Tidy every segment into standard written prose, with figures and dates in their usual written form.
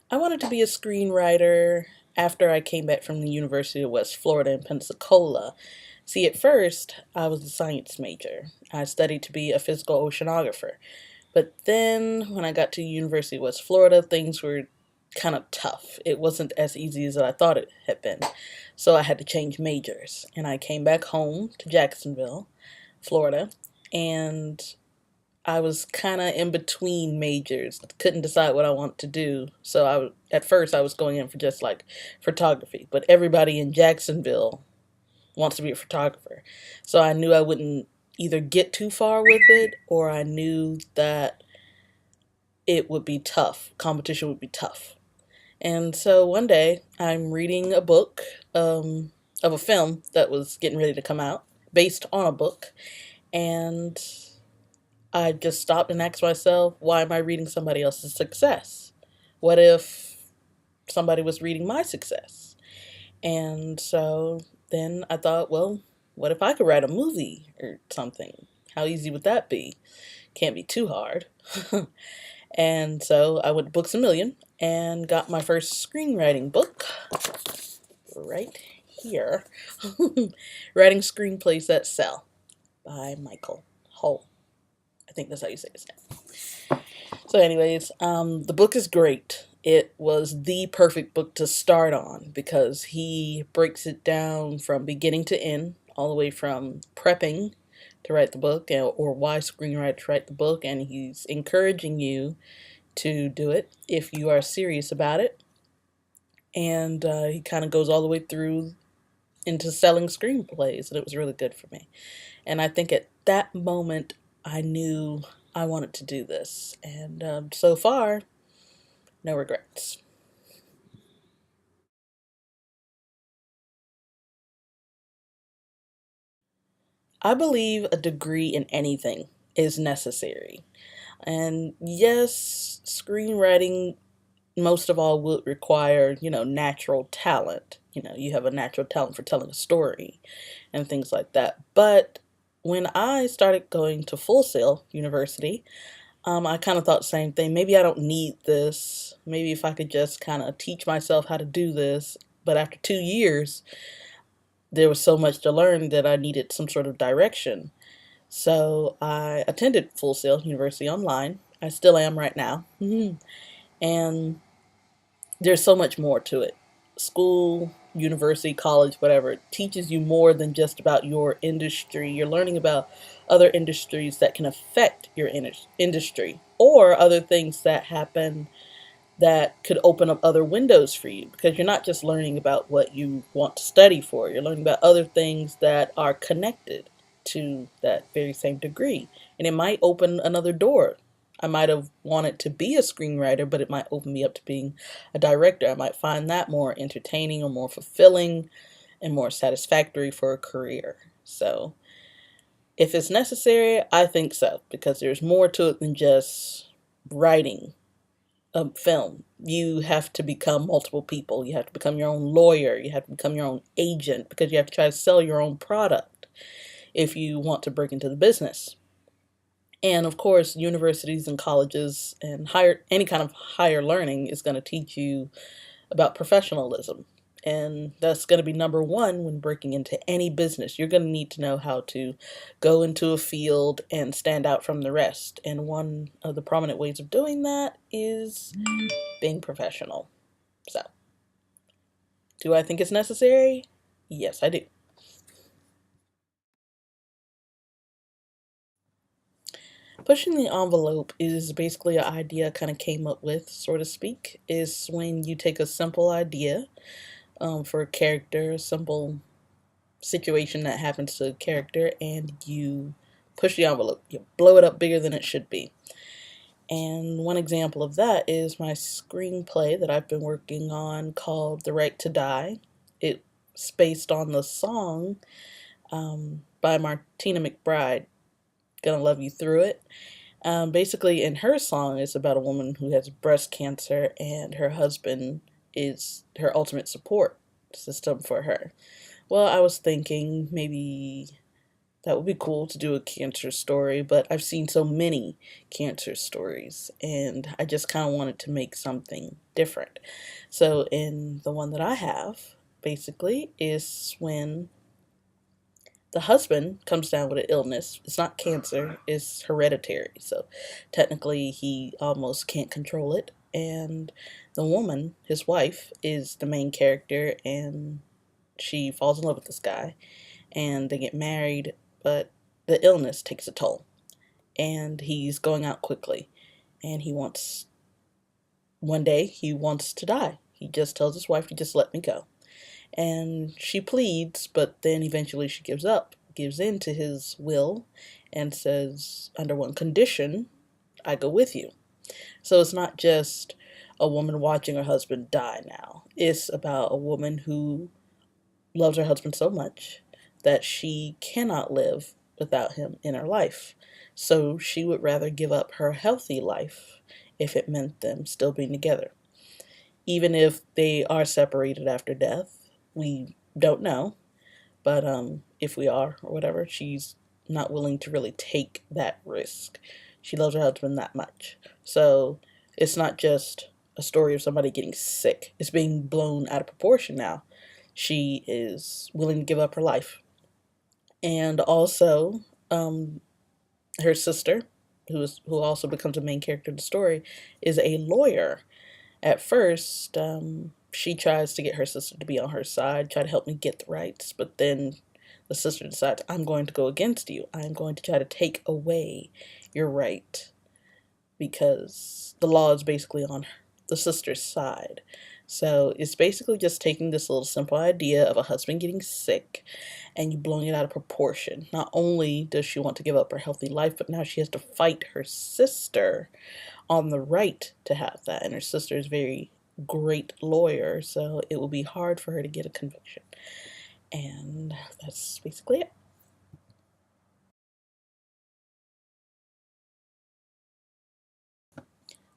I wanted to be a screenwriter after I came back from the University of West Florida in Pensacola. See, at first, I was a science major. I studied to be a physical oceanographer. But then, when I got to University of West Florida, things were kind of tough. It wasn't as easy as I thought it had been. So I had to change majors. And I came back home to Jacksonville, Florida, and I was kind of in between majors. Couldn't decide what I wanted to do. So at first I was going in for just like photography, but everybody in Jacksonville wants to be a photographer. So I knew I wouldn't either get too far with it, or I knew that it would be tough. Competition would be tough. And so one day I'm reading a book of a film that was getting ready to come out based on a book, and I just stopped and asked myself, why am I reading somebody else's success? What if somebody was reading my success? And so then I thought, well, what if I could write a movie or something? How easy would that be? Can't be too hard. And so I went to Books a Million and got my first screenwriting book right here. Writing Screenplays That Sell by Michael Hull. I think that's how you say his name. So, anyways, the book is great. It was the perfect book to start on because he breaks it down from beginning to end, all the way from prepping to write the book or why screenwriters write the book, and he's encouraging you to do it if you are serious about it. And he kind of goes all the way through into selling screenplays, and it was really good for me. And I think at that moment, I knew I wanted to do this. And so far, no regrets. I believe a degree in anything is necessary. And yes, screenwriting most of all would require, natural talent. You have a natural talent for telling a story and things like that. But when I started going to Full Sail University, I kind of thought the same thing. Maybe I don't need this. Maybe if I could just kind of teach myself how to do this. But after 2 years, there was so much to learn that I needed some sort of direction. So I attended Full Sail University online. I still am right now. And there's so much more to it. School, university, college, whatever, it teaches you more than just about your industry. You're learning about other industries that can affect your industry, or other things that happen that could open up other windows for you, because you're not just learning about what you want to study for, you're learning about other things that are connected to that very same degree. And it might open another door. I might have wanted to be a screenwriter, but it might open me up to being a director. I might find that more entertaining or more fulfilling and more satisfactory for a career. So, if it's necessary, I think so, because there's more to it than just writing a film. You have to become multiple people. You have to become your own lawyer. You have to become your own agent, because you have to try to sell your own product if you want to break into the business. And of course, universities and colleges and any kind of higher learning is going to teach you about professionalism. And that's going to be number one when breaking into any business. You're going to need to know how to go into a field and stand out from the rest. And one of the prominent ways of doing that is being professional. So, do I think it's necessary? Yes, I do. Pushing the envelope is basically an idea I kind of came up with, so to speak. Is when you take a simple idea for a character, a simple situation that happens to a character, and you push the envelope. You blow it up bigger than it should be. And one example of that is my screenplay that I've been working on called The Right to Die. It's based on the song by Martina McBride, Gonna Love You Through It. Basically, in her song, it's about a woman who has breast cancer, and her husband is her ultimate support system for her. Well, I was thinking maybe That would be cool to do a cancer story, but I've seen so many cancer stories and I just kind of wanted to make something different. So, in the one that I have, basically, is when the husband comes down with an illness. It's not cancer, it's hereditary. So, technically, he almost can't control it. And the woman, his wife, is the main character, and she falls in love with this guy and they get married, but the illness takes a toll and he's going out quickly and one day he wants to die. He just tells his wife to just let me go. And she pleads, but then eventually she gives up, gives in to his will, and says, under one condition, I go with you. So it's not just a woman watching her husband die now. It's about a woman who loves her husband so much that she cannot live without him in her life. So she would rather give up her healthy life if it meant them still being together. Even if they are separated after death, we don't know. But if we are or whatever, she's not willing to really take that risk. She loves her husband that much. So it's not just a story of somebody getting sick. It's being blown out of proportion now. She is willing to give up her life. And also, um, her sister, who also becomes a main character of the story, is a lawyer. At first, she tries to get her sister to be on her side, try to help me get the rights, but then the sister decides, I'm going to go against you. I'm going to try to take away your right because the law is basically on the sister's side. So it's basically just taking this little simple idea of a husband getting sick and you blowing it out of proportion. Not only does she want to give up her healthy life, but now she has to fight her sister on the right to have that. And her sister is a very great lawyer, so it will be hard for her to get a conviction. And that's basically it.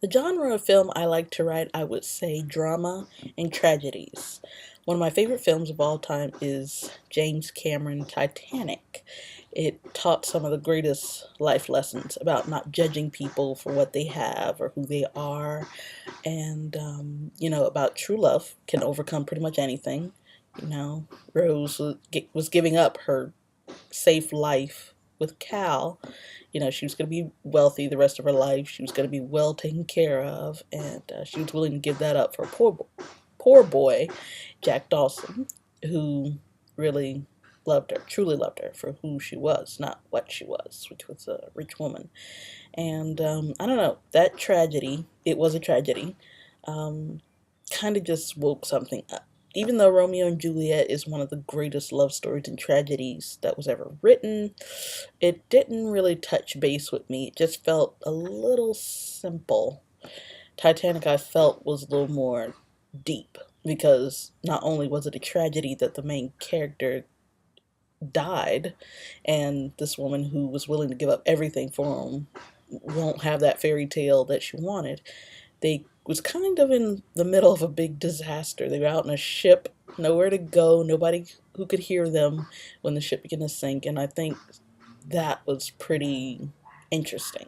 The genre of film I like to write, I would say drama and tragedies. One of my favorite films of all time is James Cameron Titanic. It taught some of the greatest life lessons about not judging people for what they have or who they are, and about true love can overcome pretty much anything. Rose was giving up her safe life with Cal. She was going to be wealthy the rest of her life. She was going to be well taken care of, and she was willing to give that up for a poor boy, Jack Dawson, who really loved her, truly loved her for who she was, not what she was, which was a rich woman. And I don't know, that tragedy, it was a tragedy, um, kind of just woke something up. Even though Romeo and Juliet is one of the greatest love stories and tragedies that was ever written, it didn't really touch base with me. It just felt a little simple. Titanic, I felt, was a little more deep because not only was it a tragedy that the main character died, and this woman who was willing to give up everything for him won't have that fairy tale that she wanted. They was kind of in the middle of a big disaster. They were out in a ship, nowhere to go, nobody who could hear them when the ship began to sink, and I think that was pretty interesting.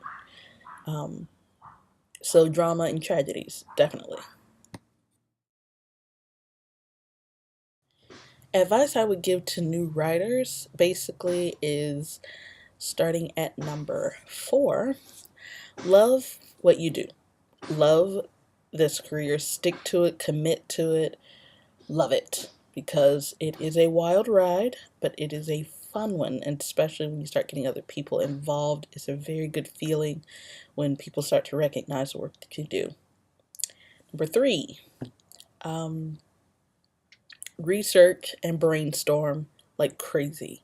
Um, so drama and tragedies, definitely. Advice I would give to new writers basically is starting at number 4. Love what you do. Love this career. Stick to it. Commit to it. Love it. Because it is a wild ride, but it is a fun one. And especially when you start getting other people involved, it's a very good feeling when people start to recognize the work that you do. Number 3, um, research and brainstorm like crazy.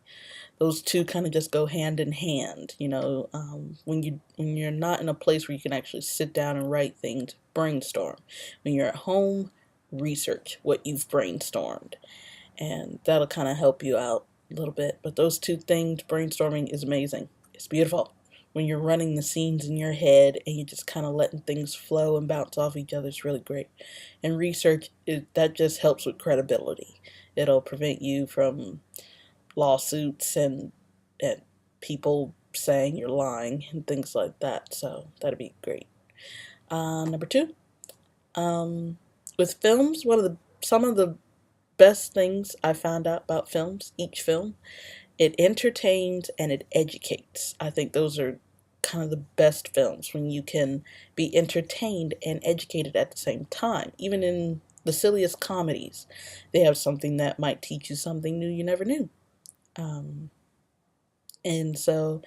Those two kind of just go hand in hand. When you're not in a place where you can actually sit down and write things, brainstorm. When you're at home, research what you've brainstormed, and that'll kind of help you out a little bit. But those two things, brainstorming is amazing. It's beautiful when you're running the scenes in your head and you're just kind of letting things flow and bounce off each other. It's really great. And research, that just helps with credibility. It'll prevent you from lawsuits and people saying you're lying and things like that. So that'd be great. Number two, with films, some of the best things I found out about films, each film, it entertains and it educates. I think those are kind of the best films when you can be entertained and educated at the same time. Even in the silliest comedies, they have something that might teach you something new you never knew. Um, and so,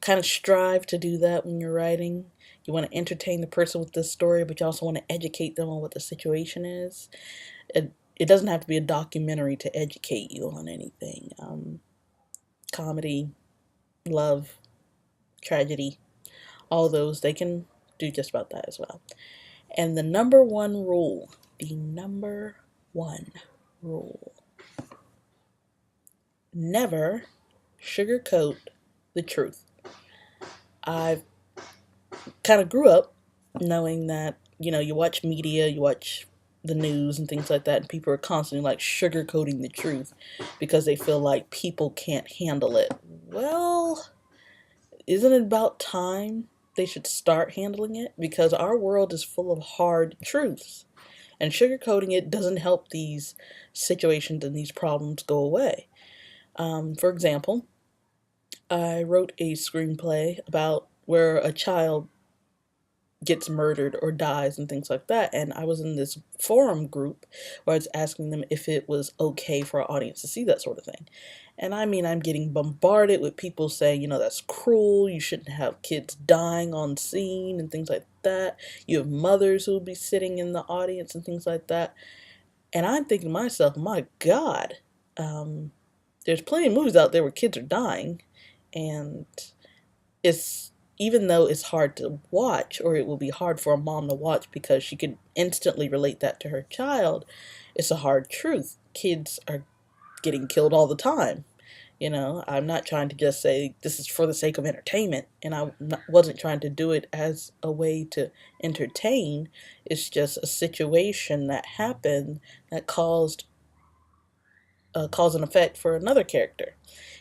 kind of strive to do that when you're writing. You want to entertain the person with the story, but you also want to educate them on what the situation is. It doesn't have to be a documentary to educate you on anything. Comedy, love, tragedy, all those, they can do just about that as well. And the number one rule, never sugarcoat the truth. I kind of grew up knowing that, you watch media, you watch the news and things like that, and people are constantly like sugarcoating the truth because they feel like people can't handle it. Well, isn't it about time they should start handling it? Because our world is full of hard truths, and sugarcoating it doesn't help these situations and these problems go away. For example, I wrote a screenplay about where a child gets murdered or dies and things like that. And I was in this forum group where I was asking them if it was okay for our audience to see that sort of thing. And I mean, I'm getting bombarded with people saying, that's cruel. You shouldn't have kids dying on scene and things like that. You have mothers who will be sitting in the audience and things like that. And I'm thinking to myself, my God, there's plenty of movies out there where kids are dying. And it's even though it's hard to watch, or it will be hard for a mom to watch because she can instantly relate that to her child, it's a hard truth. Kids are getting killed all the time. I'm not trying to just say this is for the sake of entertainment, and wasn't trying to do it as a way to entertain. It's just a situation that happened that caused cause and effect for another character.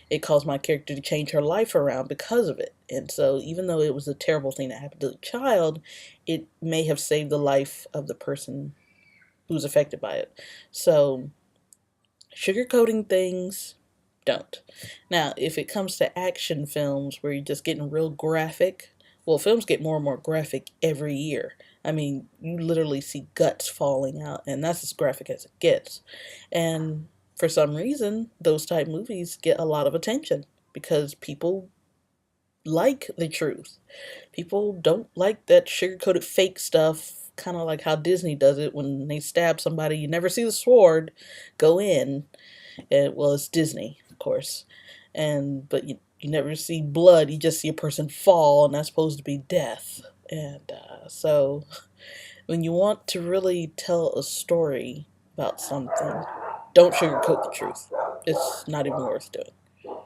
It caused my character to change her life around because of it. And so, even though it was a terrible thing that happened to the child, it may have saved the life of the person who's affected by it. So, sugarcoating things, don't. Now, if it comes to action films where you're just getting real graphic, well, films get more and more graphic every year. I mean, you literally see guts falling out, and that's as graphic as it gets. And for some reason, those type movies get a lot of attention because people like the truth. People don't like that sugar-coated fake stuff, kind of like how Disney does it when they stab somebody. You never see the sword go in. Well, it's Disney, of course. But you never see blood. You just see a person fall, and that's supposed to be death. And so when you want to really tell a story about something, don't sugarcoat the truth. It's not even worth doing.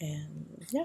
And yeah.